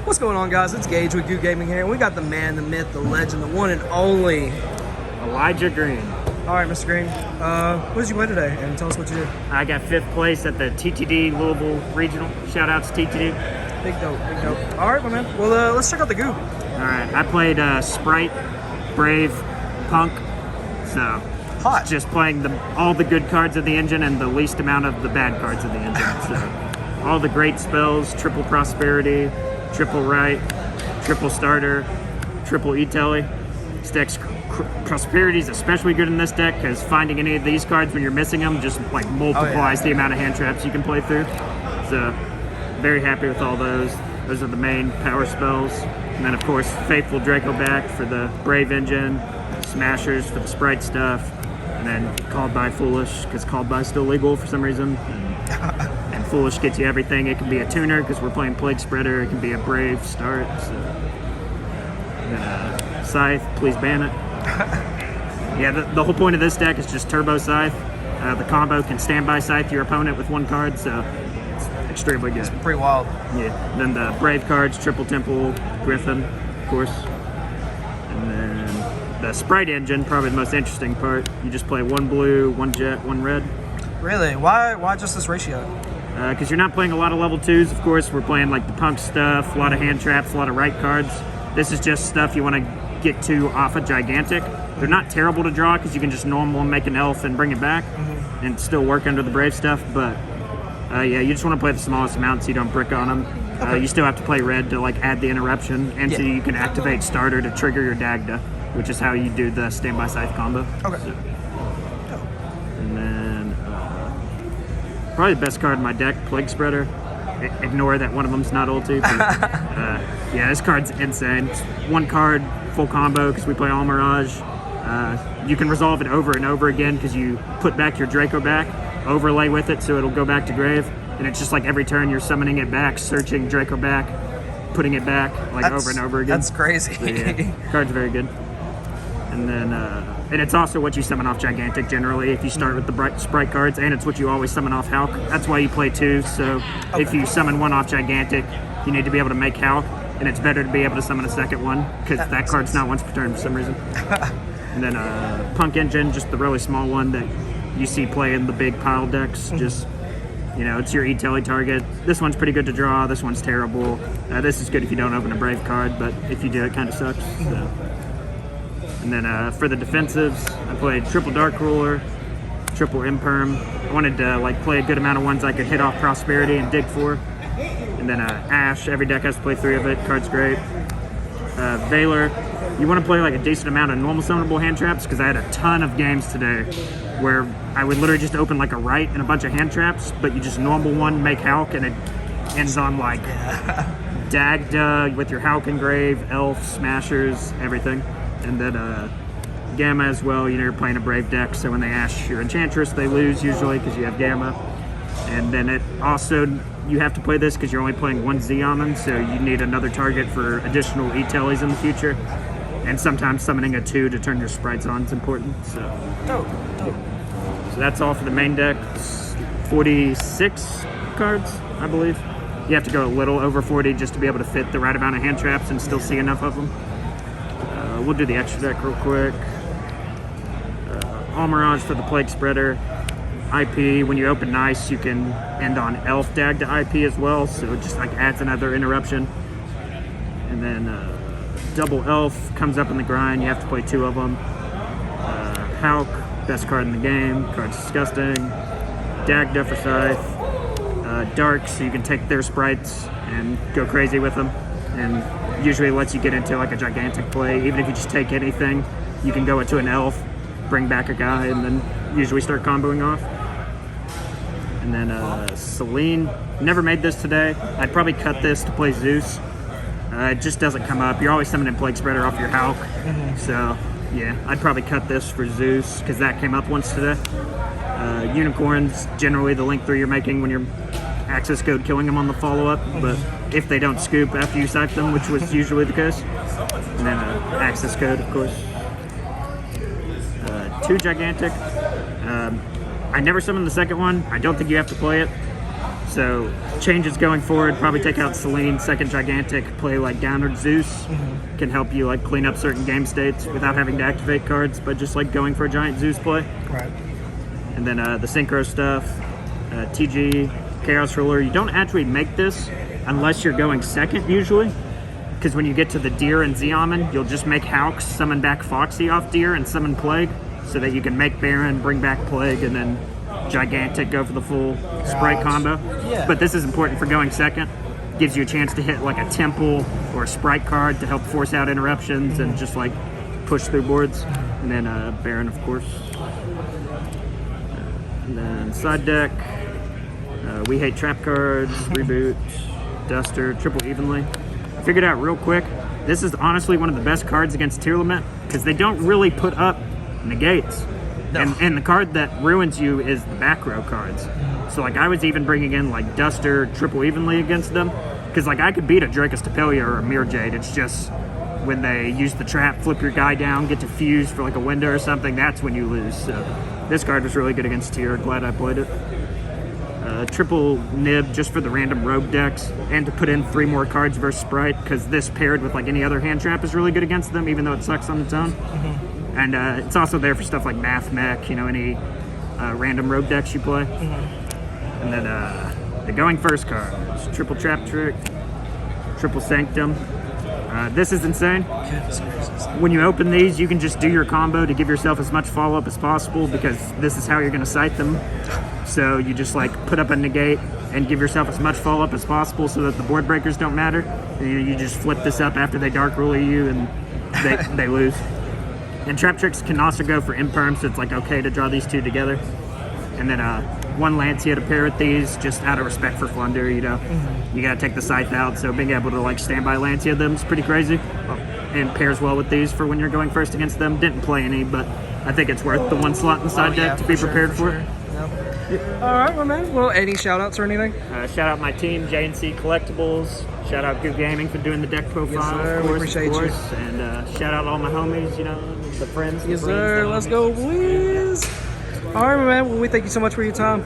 What's going on, guys? It's Gage with Goo Gaming here, and we got the man, the myth, the legend, the one and only Elijah Green. All right, Mr. Green. What did you win today? And tell us what you did. I got 5th place at the TTD Louisville Regional. Shout out to TTD. Big dope, big dope. All right, my man. Well, let's check out the Goo. All right, I played Spright, Brave, Punk. So Hot. just playing all the good cards of the engine and the least amount of the bad cards of the engine. So all the great spells: triple prosperity, triple right, triple starter, triple e-telly. This deck's prosperity is especially good in this deck because finding any of these cards when you're missing them just like multiplies the amount of hand traps you can play through. So very happy with all those. Those are the main power spells. And then of course Faithful Draco back for the Brave engine, Smashers for the Spright stuff, and then Called by Foolish because Called by is still legal for some reason. And Foolish gets you everything. It can be a tuner because we're playing Plague Spreader. It can be a Brave start. So. And then, Scythe, please ban it. Yeah, the whole point of this deck is just Turbo Scythe. The combo can standby Scythe your opponent with one card, so it's extremely good. It's pretty wild. Yeah. Then the Brave cards, Triple Temple, Griffin, of course. And then the Spright engine, probably the most interesting part. You just play 1 blue, 1 jet, 1 red. Really? Why just this ratio? Because you're not playing a lot of level 2s, of course. We're playing like the Punk stuff, a lot of hand traps, a lot of right cards. This is just stuff you want to get to off a Gigantic. They're not terrible to draw because you can just normal and make an elf and bring it back and still work under the Brave stuff, but yeah, you just want to play the smallest amount so you don't brick on them. You still have to play red to like add the interruption, and so you can activate starter to trigger your Dagda, which is how you do the standby Scythe combo. Okay. So. And then probably the best card in my deck, Plague Spreader. Ignore that one of them's not ulti. But, yeah, this card's insane. It's 1 card, full combo because we play All Mirage. You can resolve it over and over again because you put back your Draco back, overlay with it so it'll go back to grave, and it's just like every turn you're summoning it back, searching Draco back, putting it back over and over again. That's crazy. So, yeah, card's very good. And then and it's also what you summon off Gigantic generally if you start with the Spright cards, and it's what you always summon off Hulk. That's why you play 2. So if you summon 1 off Gigantic, you need to be able to make Hulk, and it's better to be able to summon a second one because that card's not once per turn for some reason. And then Punk engine, just the really small one that you see play in the big pile decks. Just, you know, it's your e-telly target. This one's pretty good to draw. This one's terrible. This is good if you don't open a Brave card, but if you do, it kind of sucks. So. And then for the defensives, I played triple Dark Ruler, triple Imperm. I wanted to like play a good amount of ones I could hit off Prosperity and dig for. And then Ash, every deck has to play 3 of it. Card's great. Valor, you want to play like a decent amount of normal summonable hand traps because I had a ton of games today where I would literally just open like a right and a bunch of hand traps, but you just normal one, make Hulk, and it ends on like Dagda with your Hulk engrave, Elf, Smashers, everything. And then Gamma as well, you know, you're playing a Brave deck, so when they Ash your Enchantress, they lose usually because you have Gamma. And then it also, you have to play this because you're only playing 1 Z on them, so you need another target for additional e-tellies in the future. And sometimes summoning a 2 to turn your Sprites on is important. So So that's all for the main deck. It's 46 cards, I believe. You have to go a little over 40 just to be able to fit the right amount of hand traps and still see enough of them. We'll do the extra deck real quick. All Mirage for the Plague Spreader. IP, when you open Nice, you can end on Elf Dag to IP as well, so it just like adds another interruption. And then double Elf comes up in the grind, you have to play 2 of them. Hulk, best card in the game, card's disgusting. Dagda for Scythe. Dark, so you can take their Sprites and go crazy with them. And usually lets you get into like a Gigantic play. Even if you just take anything, you can go into an Elf, bring back a guy, and then usually start comboing off. And then Celine, never made this today. I'd probably cut this to play Zeus. It just doesn't come up. You're always summoning Plague Spreader off your Hulk. So yeah, I'd probably cut this for Zeus because that came up once today. Unicorns, generally the link 3 you're making when you're access code killing them on the follow-up, but if they don't scoop after you scythe them, which was usually the case. And then access code, of course. 2 Gigantic. I never summoned the second one. I don't think you have to play it. So changes going forward, probably take out Celine, second Gigantic, play like Downward Zeus. Can help you like clean up certain game states without having to activate cards, but just like going for a giant Zeus play. Right. And then the Synchro stuff, TG, Chaos Ruler. You don't actually make this unless you're going second usually, because when you get to the Deer and Zeoman, you'll just make Hawks, summon back Foxy off Deer, and summon Plague, so that you can make Baron, bring back Plague, and then Gigantic, go for the full Spright combo. Yeah. But this is important for going second. Gives you a chance to hit like a Temple or a Spright card to help force out interruptions and just like push through boards. And then Baron, of course. And then side deck, We Hate Trap cards, Reboot, Duster, Triple Evenly. I figured out real quick, this is honestly one of the best cards against Tier Lament because they don't really put up negates. No. And the card that ruins you is the back row cards. So like I was even bringing in like Duster, Triple Evenly against them because like I could beat a Dracus Tapelia or a Mirror Jade. It's just when they use the trap, flip your guy down, get to fuse for like a window or something, that's when you lose. So this card was really good against Tier. Glad I played it. Triple Nib just for the random rogue decks and to put in 3 more cards versus Spright because this paired with like any other hand trap is really good against them even though it sucks on its own. And it's also there for stuff like Math Mech, you know, any random rogue decks you play. And then the going first cards, Triple Trap Trick, Triple Sanctum. This is insane. When you open these, you can just do your combo to give yourself as much follow-up as possible because this is how you're going to sight them. So you just like put up a negate and give yourself as much follow-up as possible so that the board breakers don't matter. And you just flip this up after they dark ruler you and they lose. And Trap Tricks can also go for imperm, so it's like okay to draw these 2 together. And then 1 Lancia to pair with these, just out of respect for Flunder, you know. You gotta take the Scythe out, so being able to like stand by Lancia them is pretty crazy. And pairs well with these for when you're going first against them. Didn't play any, but I think it's worth the 1 slot inside deck to be prepared for it. All right, well, man. Well, any shout-outs or anything? Shout out my team, J&C Collectibles. Shout out Good Gaming for doing the deck profile, Yes, sir. of We course, appreciate you. And shout out all my homies, you know, the friends. Yes, sir. Let's go, boys. All right, man. Well, we thank you so much for your time.